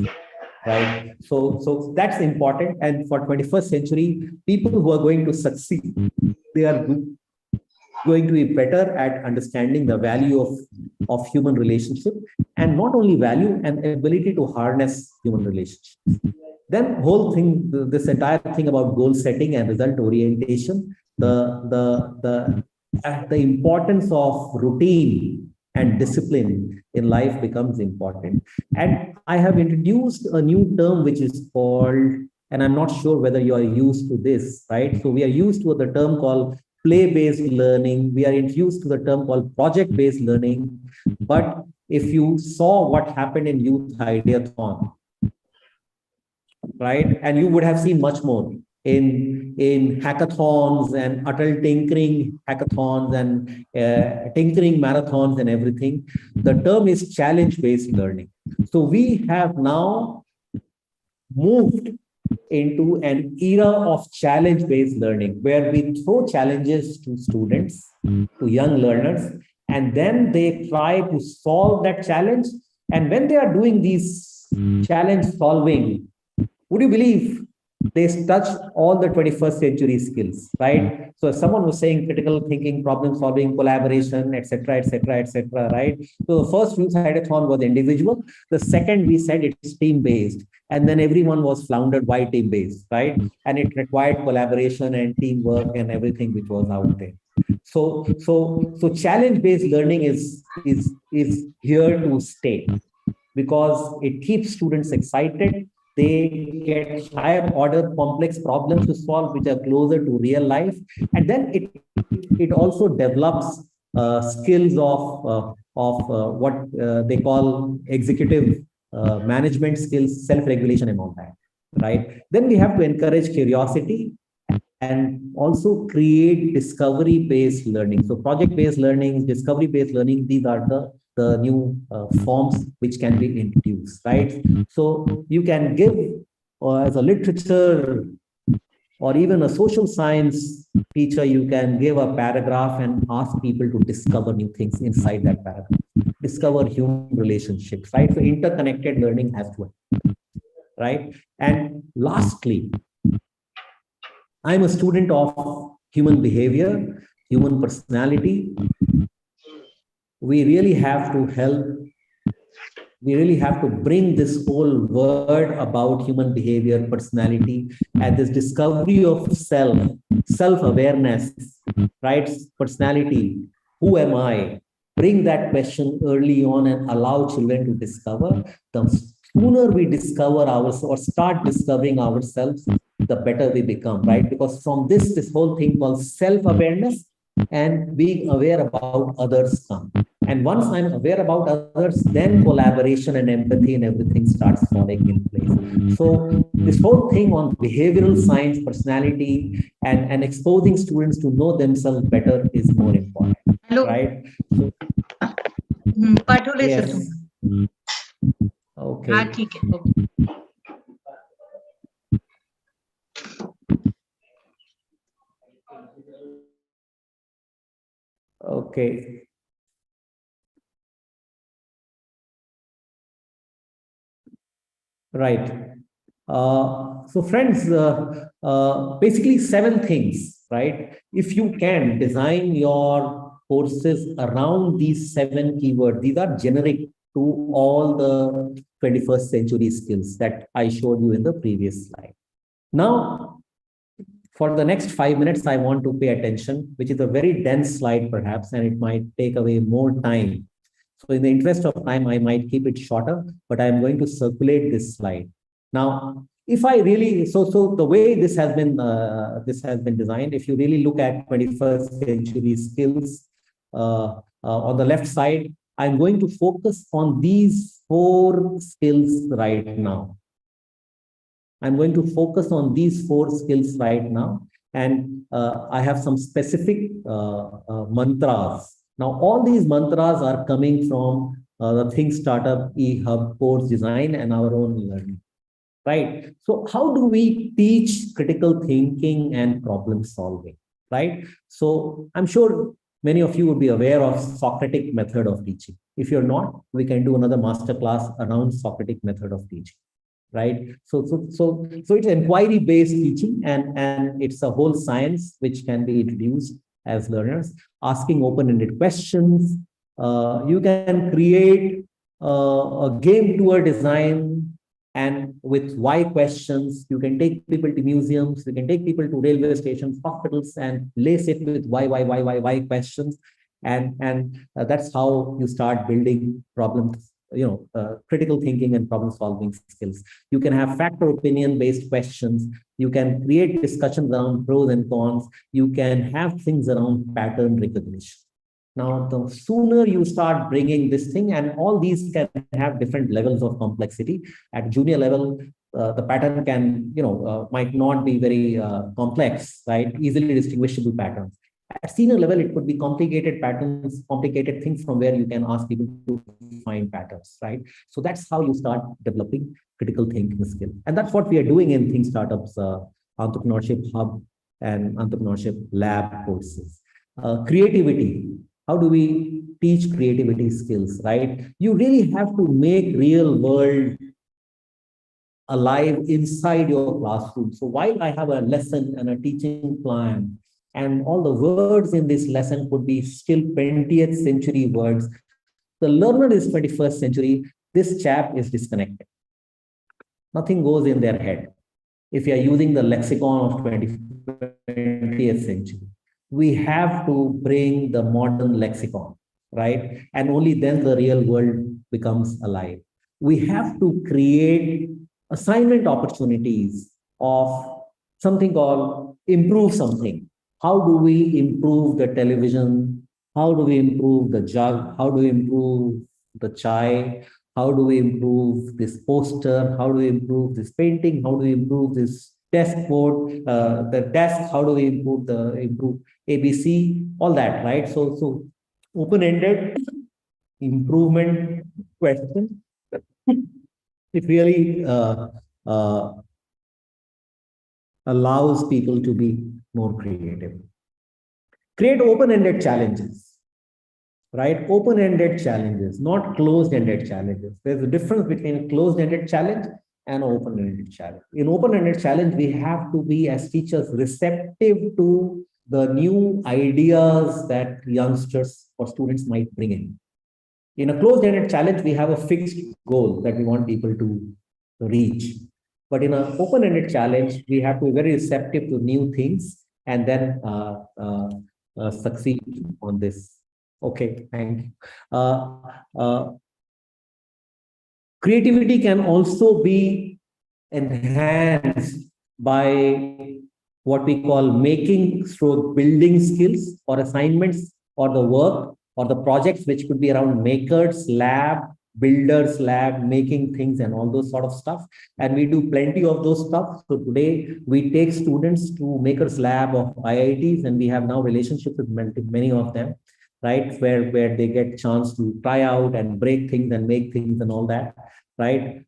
right? So that's important. And for 21st century, people who are going to succeed, they are going to be better at understanding the value of human relationship, and not only value, and ability to harness human relationships. Then whole thing, this entire thing about goal setting and result orientation, the importance of routine and discipline in life becomes important. And I have introduced a new term which is called, and I'm not sure whether you are used to this, right? So we are used to the term called play-based learning. We are introduced to the term called project-based learning. But if you saw what happened in Youth Ideathon, right? And you would have seen much more in hackathons and utter tinkering hackathons and tinkering marathons and everything. The term is challenge-based learning. So we have now moved into an era of challenge-based learning where we throw challenges to students, to young learners, and then they try to solve that challenge. And when they are doing these challenge solving, would you believe they touch all the 21st century skills, right? So if someone was saying critical thinking, problem solving, collaboration, etc., etc., etc., right? So the first youth hackathon was individual. The second, we said it's team-based. And then everyone was floundered why team-based, right? And it required collaboration and teamwork and everything which was out there. So challenge-based learning is here to stay because it keeps students excited. They get higher order complex problems to solve, which are closer to real life. And then it also develops skills of what they call executive management skills, self-regulation and all that, right? Then we have to encourage curiosity and also create discovery-based learning. So project-based learning, discovery-based learning, these are the new forms which can be introduced, right? So you can give as a literature or even a social science teacher, you can give a paragraph and ask people to discover new things inside that paragraph, discover human relationships, right? So interconnected learning has to happen, right? And lastly, I'm a student of human behavior, human personality. We really have to help. We really have to bring this whole word about human behavior, personality, and this discovery of self-awareness, right? Personality, who am I? Bring that question early on and allow children to discover. The sooner we discover ourselves or start discovering ourselves, the better we become, right? Because from this whole thing called self-awareness and being aware about others come. And once I'm aware about others, then collaboration and empathy and everything starts falling in place. So this whole thing on behavioral science, personality, and exposing students to know themselves better is more important, right? So, yes. Okay. Okay. Right. So friends, basically 7 things, right? If you can design your courses around these 7 keywords, these are generic to all the 21st century skills that I showed you in the previous slide. Now, for the next 5 minutes, I want to pay attention, which is a very dense slide perhaps, and it might take away more time. So in the interest of time, I might keep it shorter, but I'm going to circulate this slide. Now, if I really, so the way this has been designed, if you really look at 21st century skills on the left side, I'm going to focus on these 4 skills right now. I'm going to focus on these 4 skills right now. And I have some specific mantras. Now, all these mantras are coming from the ThinkStartup eHub course design and our own learning, right? So how do we teach critical thinking and problem solving, right? So I'm sure many of you would be aware of Socratic method of teaching. If you're not, we can do another masterclass around Socratic method of teaching, right? So it's inquiry-based teaching, and it's a whole science which can be introduced as learners, asking open-ended questions. You can create a game tour design, and with why questions, you can take people to museums, you can take people to railway stations, hospitals, and lace it with why questions. And that's how you start building problems, critical thinking and problem solving skills. You can have fact or opinion based questions. You can create discussions around pros and cons. You can have things around pattern recognition. Now, the sooner you start bringing this thing, and all these can have different levels of complexity. At junior level, the pattern can, might not be very complex, right? Easily distinguishable patterns. At senior level, it could be complicated patterns, complicated things from where you can ask people to find patterns, right? So that's how you start developing critical thinking skill. And that's what we are doing in ThinkStartup's Entrepreneurship Hub and Entrepreneurship Lab courses. Creativity. How do we teach creativity skills, right? You really have to make real world alive inside your classroom. So while I have a lesson and a teaching plan, and all the words in this lesson could be still 20th century words, the learner is 21st century, this chap is disconnected. Nothing goes in their head. If you are using the lexicon of 20th century, we have to bring the modern lexicon, right? And only then the real world becomes alive. We have to create assignment opportunities of something called improve something. How do we improve the television? How do we improve the jug? How do we improve the chai? How do we improve this poster? How do we improve this painting? How do we improve this desk board? The desk, how do we improve ABC? All that, right? So open-ended improvement question. It really allows people to be more creative. Create open-ended challenges, right? Open-ended challenges, not closed-ended challenges. There's a difference between a closed-ended challenge and an open-ended challenge. In open-ended challenge, we have to be, as teachers, receptive to the new ideas that youngsters or students might bring in. In a closed-ended challenge, we have a fixed goal that we want people to reach. But in an open-ended challenge, we have to be very receptive to new things and then succeed on this. Okay, thank you. Creativity can also be enhanced by what we call making through building skills or assignments or the work or the projects, which could be around makers lab, builders lab, making things and all those sort of stuff. And we do plenty of those stuff. So today we take students to makers lab of IITs, and we have now relationships with many of them, right? Where they get chance to try out and break things and make things and all that, right?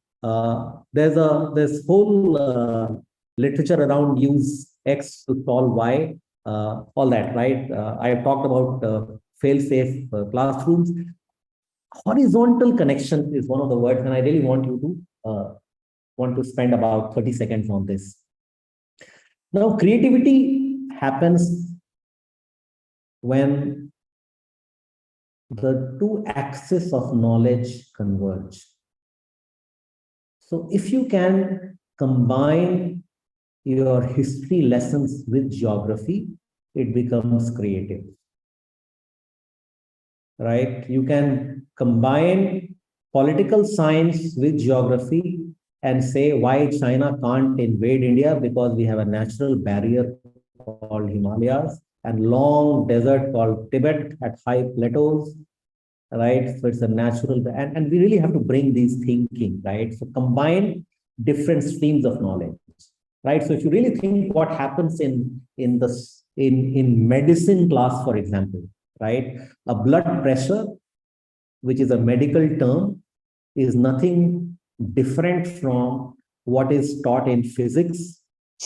There's whole literature around use X to solve Y, all that, right? I've talked about FailSafe classrooms. Horizontal connection is one of the words, and I really want you to spend about 30 seconds on this. Now, creativity happens when the two axes of knowledge converge. So if you can combine your history lessons with geography, it becomes creative, right? You can combine political science with geography and say why China can't invade India, because we have a natural barrier called Himalayas and long desert called Tibet at high plateaus, right? So it's a natural, and we really have to bring these thinking, right? So combine different streams of knowledge, right? So if you really think what happens in medicine class, for example, right? A blood pressure, which is a medical term, is nothing different from what is taught in physics,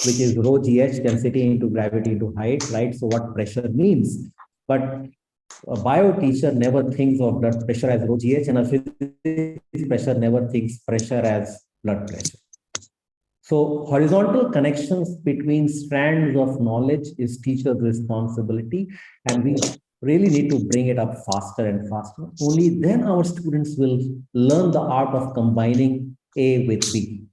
which is ρgh, density into gravity into height, right? So what pressure means. But a bio teacher never thinks of blood pressure as ρgh, and a physics pressure never thinks pressure as blood pressure. So horizontal connections between strands of knowledge is teacher's responsibility, and we really need to bring it up faster and faster. Only then our students will learn the art of combining A with B.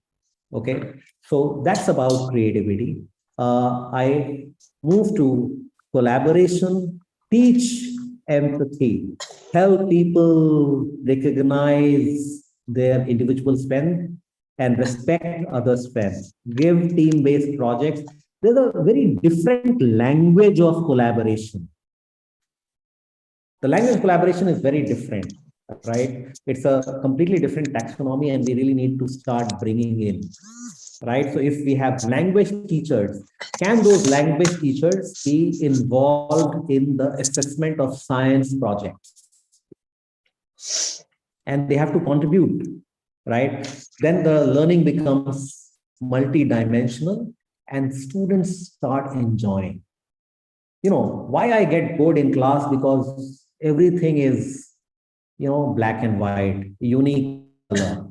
Okay, so that's about creativity. I move to collaboration, teach empathy, help people recognize their individual strength and respect other strengths, give team-based projects. There's a very different language of collaboration. The language of collaboration is very different, right? It's a completely different taxonomy, and we really need to start bringing in. right? So if we have language teachers, can those language teachers be involved in the assessment of science projects? And they have to contribute, right? Then the learning becomes multi-dimensional and students start enjoying. You know, why I get bored in class? Because everything is, you know, black and white, unique color.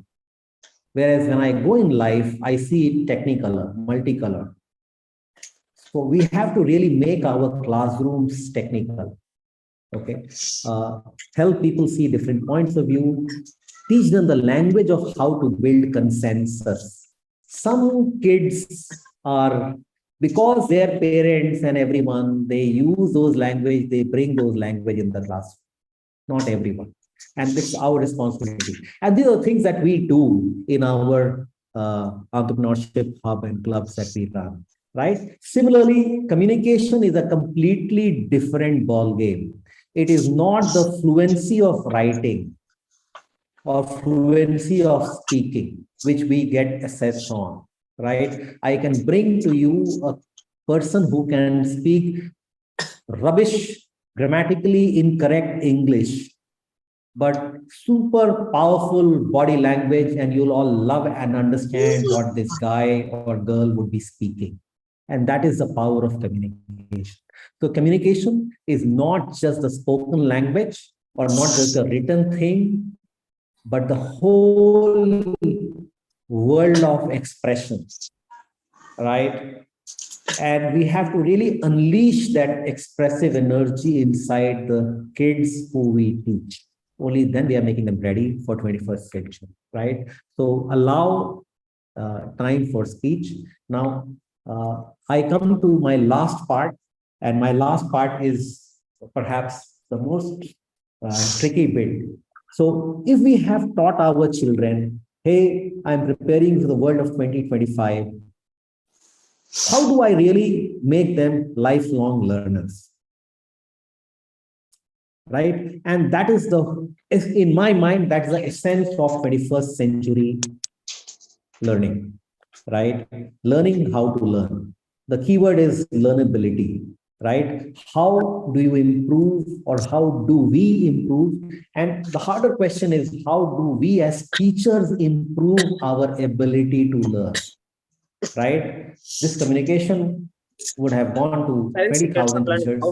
Whereas when I go in life, I see it technicolor, multicolor. So we have to really make our classrooms technical. Okay, help people see different points of view, teach them the language of how to build consensus. Some kids are, because their parents and everyone, they use those language, they bring those language in the class. Not everyone. And this is our responsibility. And these are things that we do in our entrepreneurship hub and clubs that we run, right? Similarly, communication is a completely different ball game. It is not the fluency of writing or fluency of speaking, which we get assessed on, right? I can bring to you a person who can speak rubbish, grammatically incorrect English, but super powerful body language, and you'll all love and understand what this guy or girl would be speaking. And that is the power of communication. So communication is not just the spoken language or not just a written thing, but the whole world of expression, right? And we have to really unleash that expressive energy inside the kids who we teach. Only then we are making them ready for 21st century, right? So allow time for speech. Now, I come to my last part, and my last part is perhaps the most tricky bit. So if we have taught our children, hey, I'm preparing for the world of 2025, how do I really make them lifelong learners? Right? And that is in my mind, that's the essence of 21st century learning, right? Learning how to learn. The keyword is learnability, right? How do you improve, or how do we improve? And the harder question is, how do we as teachers improve our ability to learn, right? This communication would have gone to 20,000 teachers,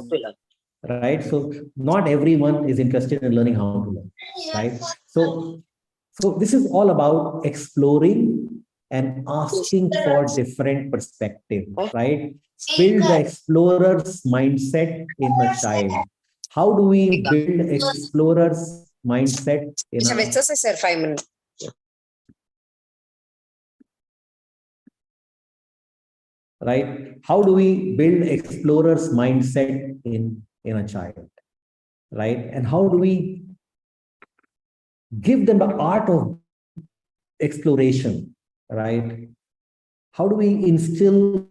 right? So not everyone is interested in learning how to learn, right? So this is all about exploring and asking for different perspective, right? Build the explorer's mindset in a child. How do we build explorer's mindset in a right? How do we build explorer's mindset in a child, right? And how do we give them the art of exploration, right? How do we instill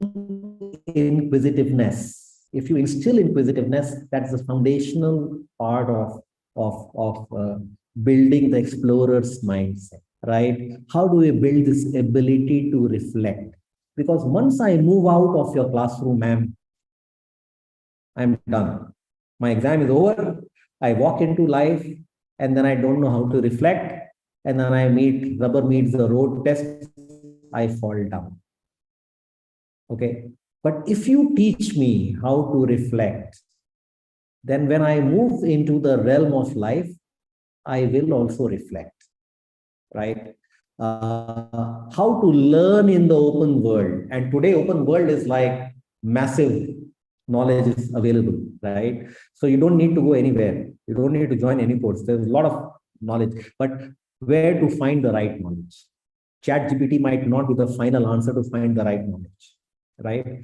inquisitiveness? If you instill inquisitiveness, that's the foundational part of building the explorer's mindset, right? How do we build this ability to reflect? Because once I move out of your classroom, I'm done. My exam is over. I walk into life, and then I don't know how to reflect. And then rubber meets the road test, I fall down. Okay. But if you teach me how to reflect, then when I move into the realm of life, I will also reflect, right? How to learn in the open world. And today, open world is like massive knowledge is available, right? So you don't need to go anywhere. You don't need to join any course. There's a lot of knowledge, but where to find the right knowledge? ChatGPT might not be the final answer to find the right knowledge, right?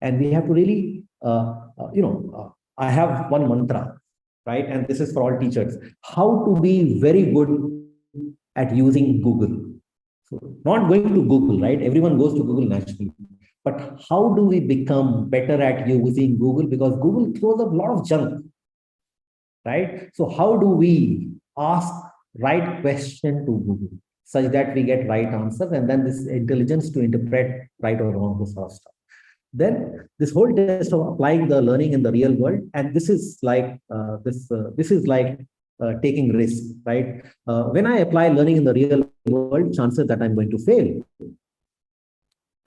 And we have to really, I have one mantra, right? And this is for all teachers: how to be very good at using Google. So not going to Google, right? Everyone goes to Google naturally. But how do we become better at using Google? Because Google throws up a lot of junk, right? So how do we ask right question to Google? such that we get right answers, and then this intelligence to interpret right or wrong, this sort of stuff. Then this whole test of applying the learning in the real world, and this is like taking risk, right? When I apply learning in the real world, chances that I'm going to fail.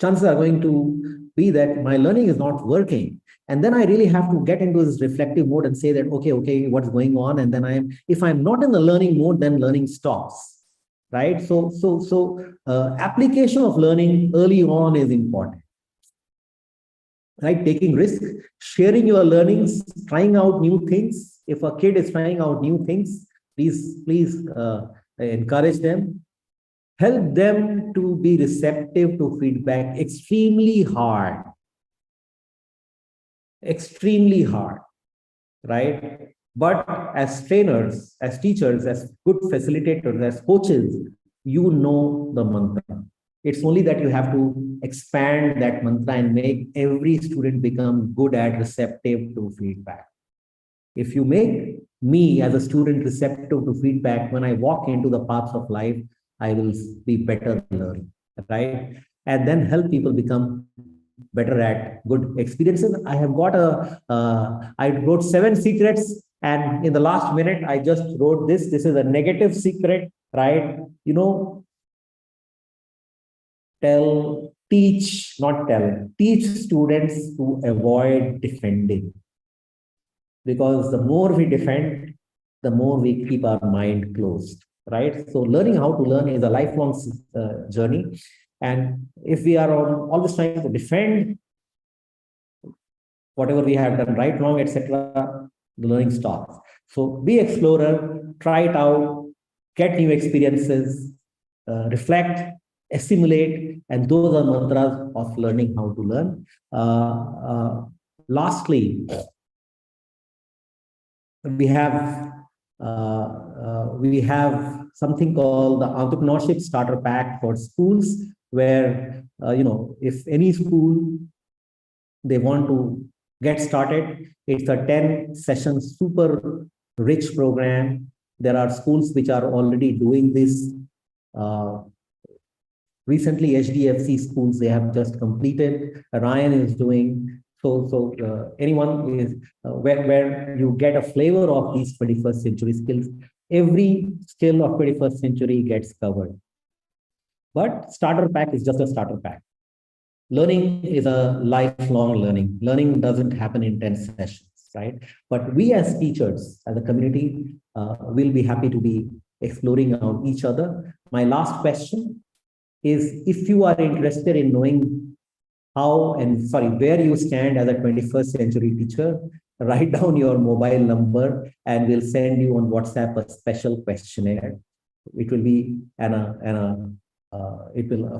Chances are going to be that my learning is not working. And then I really have to get into this reflective mode and say that, okay, what's going on? And then if I'm not in the learning mode, then learning stops, right? So application of learning early on is important, right? Taking risk, sharing your learnings, trying out new things. If a kid is trying out new things, please encourage them. Help them to be receptive to feedback. Extremely hard, right? But as trainers, as teachers, as good facilitators, as coaches, you know the mantra. It's only that you have to expand that mantra and make every student become good at receptive to feedback. If you make me as a student receptive to feedback, when I walk into the paths of life, I will be better learning, right? And then help people become better at good experiences. I have got I wrote 7 secrets, and in the last minute, I just wrote this. This is a negative secret, right? Teach students to avoid defending. Because the more we defend, the more we keep our mind closed, right? So learning how to learn is a lifelong journey. And if we are all this time to defend whatever we have done right, wrong, etc., the learning stops. So be explorer, try it out, get new experiences, reflect, assimilate, and those are mantras of learning how to learn. Lastly, we have something called the Entrepreneurship Starter Pack for schools, where if any school they want to get started, it's a 10-session super rich program. There are schools which are already doing this. Recently, HDFC schools, they have just completed. Ryan is doing. So anyone is where you get a flavor of these 21st century skills. Every skill of 21st century gets covered. But starter pack is just a starter pack. Learning is a lifelong learning. Learning doesn't happen in 10 sessions, right? But we as teachers, as a community, will be happy to be exploring on each other. My last question is, if you are interested in knowing where you stand as a 21st century teacher, write down your mobile number and we'll send you on WhatsApp a special questionnaire. It will be a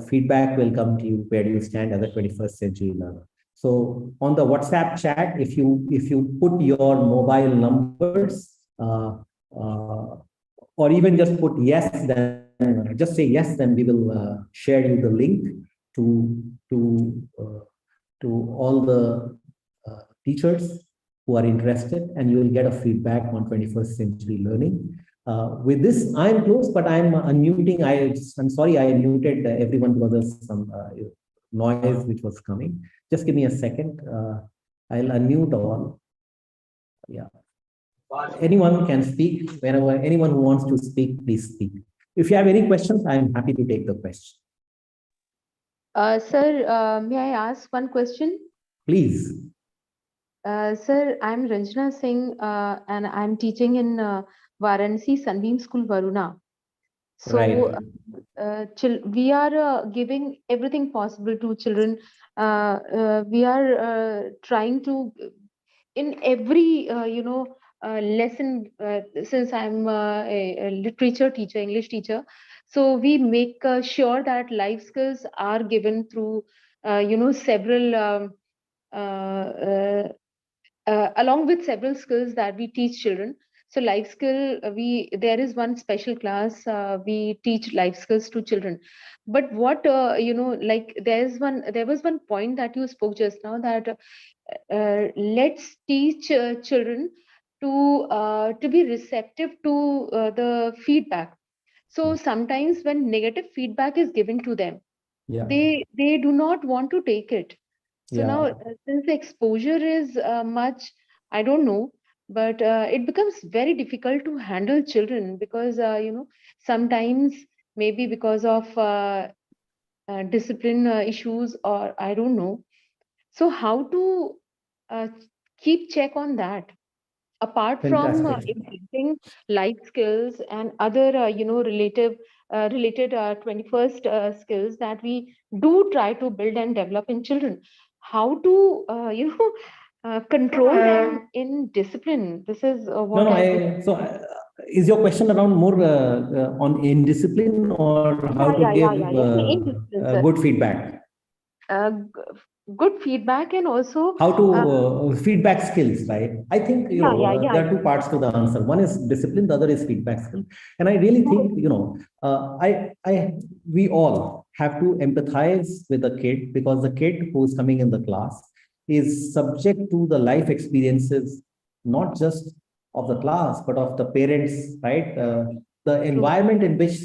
feedback will come to you where you stand as a 21st century learner. So on the WhatsApp chat, if you put your mobile numbers, or even just put yes, then just say yes, then we will share you the link to all the teachers who are interested, and you will get a feedback on 21st century learning. With this, I'm close, but I'm unmuting. I'm sorry, I muted everyone because there's some noise which was coming. Just give me a second. I'll unmute all. Yeah. Anyone can speak. Whenever anyone who wants to speak, please speak. If you have any questions, I'm happy to take the question. Sir, may I ask one question? Please. Sir, I'm Ranjana Singh, and I'm teaching in Varanasi Sunbeam School, Varuna. So Right. we are giving everything possible to children. We are trying to, in every lesson, since I'm a literature teacher, English teacher, so we make sure that life skills are given through several along with several skills that we teach children. So life skill, there is one special class, we teach life skills to children. But what there was one point that you spoke just now, that let's teach children to be receptive to the feedback. So sometimes when negative feedback is given to them, Yeah. they do not want to take it. So Yeah. now, since the exposure is much, I don't know, but it becomes very difficult to handle children because, sometimes maybe because of discipline issues, or I don't know. So how to uh, keep check on that? Apart from Fantastic. improving life skills and other, related 21st skills that we do try to build and develop in children, how to, control them in discipline? This is what No, is your question around more on indiscipline or how to give in discipline, sir. good feedback? Good feedback, and also How to feedback skills, right? I think there are two parts to the answer. One is discipline, the other is feedback skill. And I really think we all have to empathize with the kid, because the kid who is coming in the class is subject to the life experiences, not just of the class, but of the parents, right? The environment in which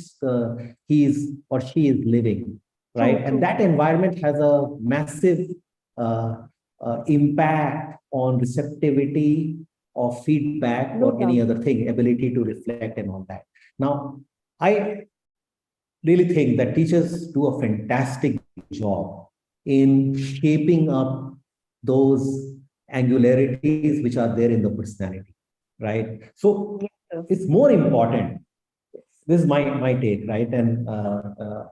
he is or she is living, right? And that environment has a massive impact on receptivity of feedback or any other thing, ability to reflect and all that. Now, I really think that teachers do a fantastic job in shaping up those angularities which are there in the personality, right? So it's more important. This is my take, right? And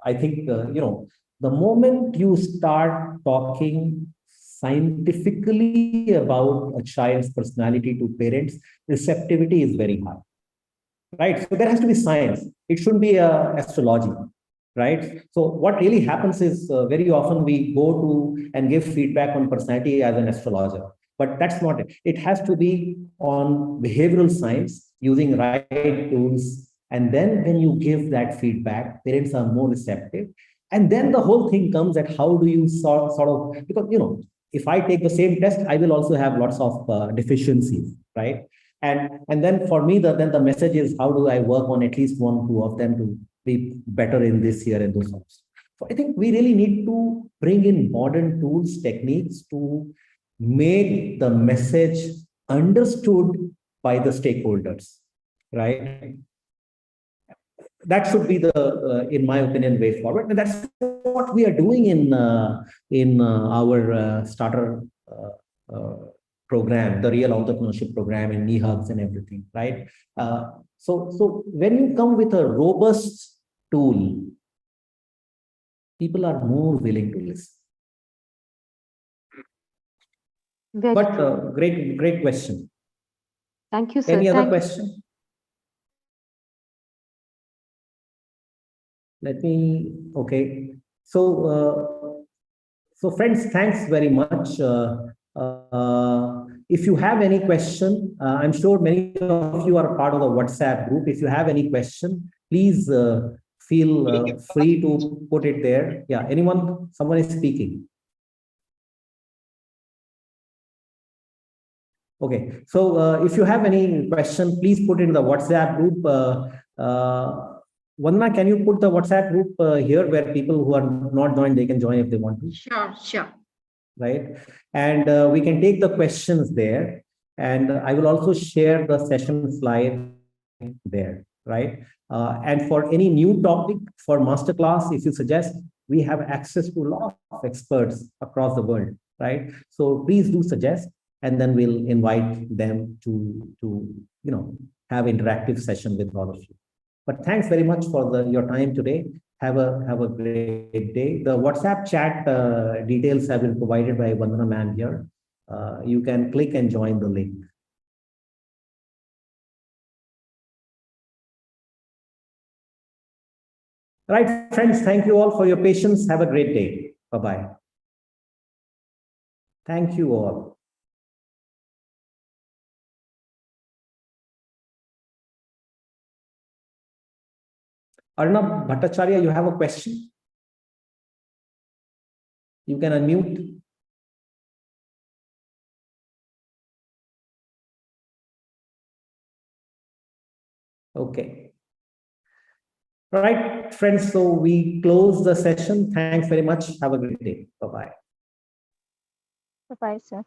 I think, the moment you start talking scientifically about a child's personality to parents, receptivity is very high, right? So there has to be science. It shouldn't be astrology, right? So what really happens is very often we go to and give feedback on personality as an astrologer, but that's not it. It has to be on behavioral science using right tools. And then when you give that feedback, parents are more receptive. And then the whole thing comes at how do you sort of, because, if I take the same test, I will also have lots of deficiencies, right? And then for me, then the message is, how do I work on at least one, two of them to be better in this year and those sorts. So I think we really need to bring in modern tools, techniques to make the message understood by the stakeholders, right? That should be the, in my opinion, way forward. And that's what we are doing in our starter program, the real entrepreneurship program in 𝗖𝗲𝗶𝗹𝗀𝗀 and everything, right? So when you come with a robust tool, people are more willing to listen. But great question. Thank you, sir. Any other question? Okay. So friends, thanks very much. If you have any question, I'm sure many of you are part of the WhatsApp group. If you have any question, please feel free to put it there. Yeah, someone is speaking. Okay, so if you have any question, please put it in the WhatsApp group. Vandana, can you put the WhatsApp group here where people who are not joined, they can join if they want to? Sure. Right. And we can take the questions there. And I will also share the session slide there, right? And for any new topic for masterclass, if you suggest, we have access to a lot of experts across the world, right? So please do suggest, and then we'll invite them to have interactive session with all of you. But thanks very much for your time today. Have a great day. The WhatsApp chat details have been provided by Vandana ma'am here. You can click and join the link. Right, friends, thank you all for your patience. Have a great day. Bye-bye. Thank you all. Arnab Bhattacharya, you have a question? You can unmute. Okay. All right, friends. So we close the session. Thanks very much. Have a great day. Bye-bye. Bye-bye, sir.